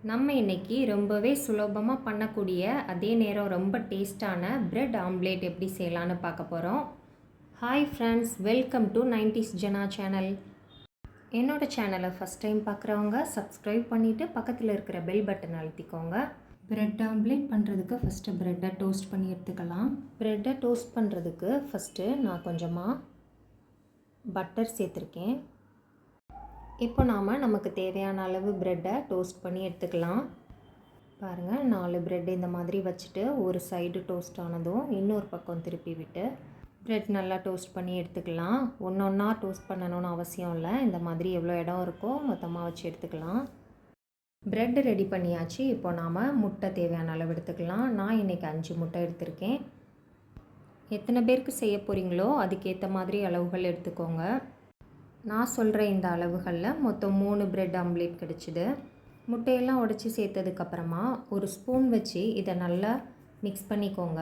நம்ம இன்னைக்கு ரொம்பவே சுலபமாக பண்ணக்கூடிய அதே நேரம் ரொம்ப டேஸ்டான பிரெட் ஆம்லேட் எப்படி செய்யலான்னு பார்க்க போகிறோம். Hi friends, welcome to 90s Jana channel. என்னோடய சேனலை ஃபஸ்ட் டைம் பார்க்குறவங்க சப்ஸ்கிரைப் பண்ணிவிட்டு பக்கத்தில் இருக்கிற பெல் பட்டன் அழுத்திக்கோங்க. பிரெட் ஆம்லேட் பண்ணுறதுக்கு ஃபஸ்ட்டு ப்ரெட்டை டோஸ்ட் பண்ணி எடுத்துக்கலாம். ப்ரெட்டை டோஸ்ட் பண்ணுறதுக்கு ஃபஸ்ட்டு நான் கொஞ்சமாக பட்டர் சேர்த்துருக்கேன். இப்போ நமக்கு தேவையான அளவு ப்ரெட்டை டோஸ்ட் பண்ணி எடுத்துக்கலாம். பாருங்கள், 4 ப்ரெட் இந்த மாதிரி வச்சுட்டு ஒரு சைடு டோஸ்ட் ஆனதும் இன்னொரு பக்கம் திருப்பி விட்டு ப்ரெட் நல்லா டோஸ்ட் பண்ணி எடுத்துக்கலாம். ஒன்றா டோஸ்ட் பண்ணணும்னு அவசியம் இல்லை. இந்த மாதிரி எவ்வளோ இடம் இருக்கோ மொத்தமாக வச்சு எடுத்துக்கலாம். ப்ரெட் ரெடி பண்ணியாச்சு. இப்போ நாம் முட்டை தேவையான அளவு எடுத்துக்கலாம். நான் இன்றைக்கி 5 முட்டை எடுத்திருக்கேன். எத்தனை பேருக்கு செய்ய போகிறீங்களோ அதுக்கேற்ற மாதிரி அளவுகள் எடுத்துக்கோங்க. நான் சொல்கிற இந்த அளவுகளில் மொத்தம் 3 பிரெட் ஆம்லேட் கிடச்சிது. முட்டையெல்லாம் உடச்சி சேர்த்ததுக்கப்புறமா ஒரு ஸ்பூன் வச்சு இதை நல்லா மிக்ஸ் பண்ணிக்கோங்க.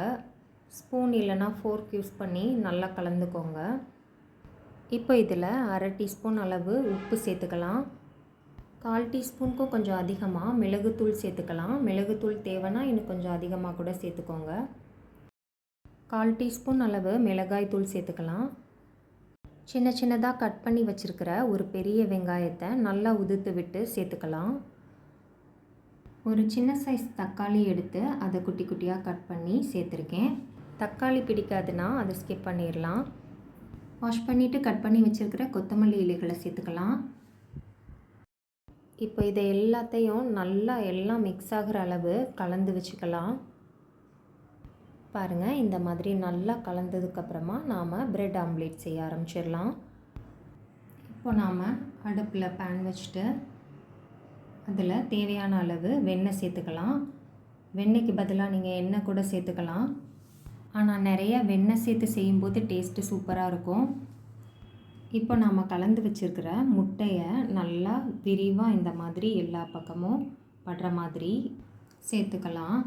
ஸ்பூன் இல்லைனா ஃபோர்க் யூஸ் பண்ணி நல்லா கலந்துக்கோங்க. இப்போ இதில் 1/2 டீஸ்பூன் அளவு உப்பு சேர்த்துக்கலாம். 1/4 டீஸ்பூனுக்கும் கொஞ்சம் அதிகமாக மிளகுத்தூள் சேர்த்துக்கலாம். மிளகுத்தூள் தேவைன்னா இன்னும் கொஞ்சம் அதிகமாக கூட சேர்த்துக்கோங்க. 1/4 டீஸ்பூன் அளவு மிளகாய் தூள் சேர்த்துக்கலாம். சின்ன சின்னதாக கட் பண்ணி வச்சுருக்கிற ஒரு பெரிய வெங்காயத்தை நல்லா உதுத்து விட்டு சேர்த்துக்கலாம். ஒரு சின்ன சைஸ் தக்காளி எடுத்து அதை குட்டி குட்டியாக கட் பண்ணி சேர்த்துருக்கேன். தக்காளி பிடிக்காதுன்னா அதை ஸ்கிப் பண்ணிடலாம். வாஷ் பண்ணிவிட்டு கட் பண்ணி வச்சுருக்கிற கொத்தமல்லி இலைகளை சேர்த்துக்கலாம். இப்போ இதை எல்லாத்தையும் நல்லா எல்லாம் மிக்ஸ் ஆகிற அளவு கலந்து வச்சுக்கலாம். பாருங்கள், இந்த மாதிரி நல்லா கலந்ததுக்கப்புறமா நாம் பிரெட் ஆம்லேட் செய்ய ஆரம்பிச்சிடலாம். இப்போ நாம் அடுப்பில் பேன் வச்சுட்டு அதில் தேவையான அளவு வெண்ணெய் சேர்த்துக்கலாம். வெண்ணெய்க்கு பதிலாக நீங்கள் எண்ணெய் கூட சேர்த்துக்கலாம். ஆனால் நிறைய வெண்ணெய் சேர்த்து செய்யும்போது டேஸ்ட்டு சூப்பராக இருக்கும். இப்போ நாம் கலந்து வச்சுருக்கிற முட்டையை நல்லா விரிவாக இந்த மாதிரி எல்லா பக்கமும் படுற மாதிரி சேர்த்துக்கலாம்.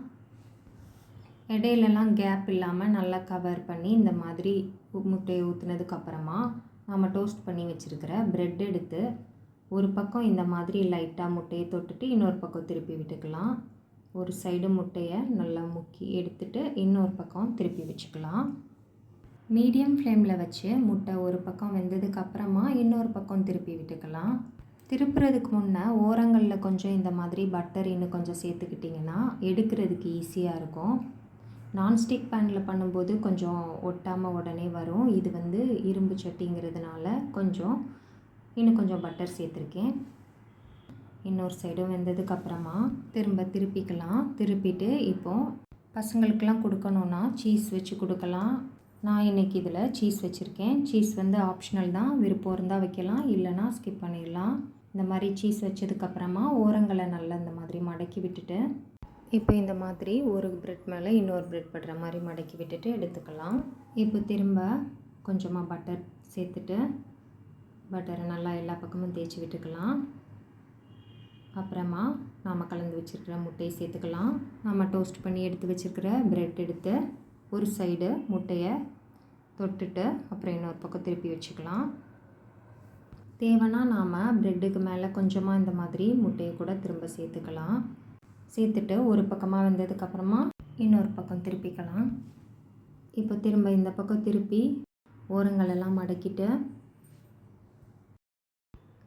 இடையிலலாம் கேப் இல்லாமல் நல்லா கவர் பண்ணி இந்த மாதிரி முட்டையை ஊற்றுனதுக்கப்புறமா நம்ம டோஸ்ட் பண்ணி வச்சுருக்கிற ப்ரெட் எடுத்து ஒரு பக்கம் இந்த மாதிரி லைட்டாக முட்டையை தொட்டுட்டு இன்னொரு பக்கம் திருப்பி விட்டுக்கலாம். ஒரு சைடு முட்டையை நல்லா முக்கி எடுத்துட்டு இன்னொரு பக்கம் திருப்பி வச்சுக்கலாம். மீடியம் ஃப்ளேமில் வச்சு முட்டை ஒரு பக்கம் வெந்ததுக்கப்புறமா இன்னொரு பக்கம் திருப்பி விட்டுக்கலாம். திருப்புறதுக்கு முன்னே ஓரங்களில் கொஞ்சம் இந்த மாதிரி பட்டர் இன்னும் கொஞ்சம் சேர்த்துக்கிட்டிங்கன்னா எடுக்கிறதுக்கு ஈஸியாக இருக்கும். நான்ஸ்டிக் பேனில் பண்ணும்போது கொஞ்சம் ஒட்டாமல் உடனே வரும். இது இரும்பு சட்டிங்கிறதுனால இன்னும் கொஞ்சம் பட்டர் சேர்த்துருக்கேன். இன்னொரு சைடும் வெந்ததுக்கப்புறமா திருப்பிக்கலாம். திருப்பிட்டு இப்போது பசங்களுக்கெல்லாம் கொடுக்கணுன்னா சீஸ் வச்சு கொடுக்கலாம். நான் இன்றைக்கி இதில் சீஸ் வச்சுருக்கேன். சீஸ் ஆப்ஷனல் தான். விருப்பம் இருந்தால் வைக்கலாம், இல்லைனா ஸ்கிப் பண்ணிடலாம். இந்த மாதிரி சீஸ் வச்சதுக்கப்புறமா ஓரங்களை நல்லா இந்த மாதிரி மடக்கி விட்டுட்டு இப்போ இந்த மாதிரி ஒரு பிரெட் மேலே இன்னொரு பிரெட் படுற மாதிரி மடக்கி விட்டுட்டு எடுத்துக்கலாம். இப்போ திரும்ப கொஞ்சமாக பட்டர் சேர்த்துட்டு பட்டரை நல்லா எல்லா பக்கமும் தேய்ச்சி விட்டுக்கலாம். அப்புறமா நாம் கலந்து வச்சுருக்கிற முட்டையை சேர்த்துக்கலாம். நம்ம டோஸ்ட் பண்ணி எடுத்து வச்சுருக்கிற பிரெட் எடுத்து ஒரு சைடு முட்டையை தொட்டுட்டு அப்புறம் இன்னொரு பக்கம் திருப்பி வச்சுக்கலாம். தேவைன்னா நாம் ப்ரெட்டுக்கு மேலே கொஞ்சமாக இந்த மாதிரி முட்டையை கூட திரும்ப சேர்த்துக்கலாம். சேர்த்துட்டு ஒரு பக்கமாக வெந்ததுக்கப்புறமா இன்னொரு பக்கம் திருப்பிக்கலாம். இப்போ திரும்ப இந்த பக்கம் திருப்பி ஓரங்களெல்லாம் மடக்கிட்டு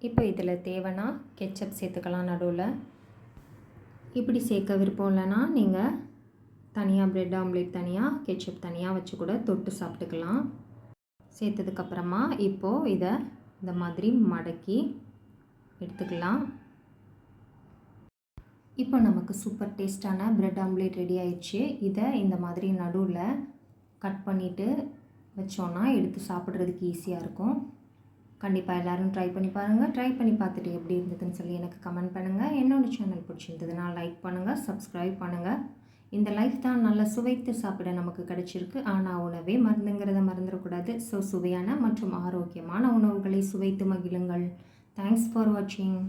இப்போ இதில் தேவைன்னா கெச்சப் சேர்த்துக்கலாம். நடுவில் இப்படி சேர்க்க விருப்பம் இல்லைன்னா நீங்கள் தனியாக பிரெட் ஆம்லேட் தனியாக கெச்சப் தனியாக வச்சு கூட தொட்டு சாப்பிட்டுக்கலாம். சேர்த்ததுக்கப்புறமா இப்போது இதை இந்த மாதிரி மடக்கி எடுத்துக்கலாம். இப்போ நமக்கு சூப்பர் டேஸ்டான பிரெட் ஆம்லேட் ரெடி ஆயிடுச்சு. இதை இந்த மாதிரி நடுவில் கட் பண்ணிவிட்டு வச்சோன்னா எடுத்து சாப்பிட்றதுக்கு ஈஸியாக இருக்கும். கண்டிப்பாக எல்லோரும் ட்ரை பண்ணி பாருங்கள். ட்ரை பண்ணி பார்த்துட்டு எப்படி இருந்ததுன்னு சொல்லி எனக்கு கமெண்ட் பண்ணுங்கள். என்னோடய சேனல் பிடிச்சிருந்ததுன்னா லைக் பண்ணுங்கள், சப்ஸ்கிரைப் பண்ணுங்கள். இந்த லைஃப் தான் நல்லா சுவைத்து சாப்பிட நமக்கு கிடைச்சிருக்கு. ஆனால் உணவே மருந்துங்கிறத மறந்துடக்கூடாது. ஸோ சுவையான மற்றும் ஆரோக்கியமான உணவுகளை சுவைத்து மகிழுங்கள். தேங்க்ஸ் ஃபார் வாட்சிங்.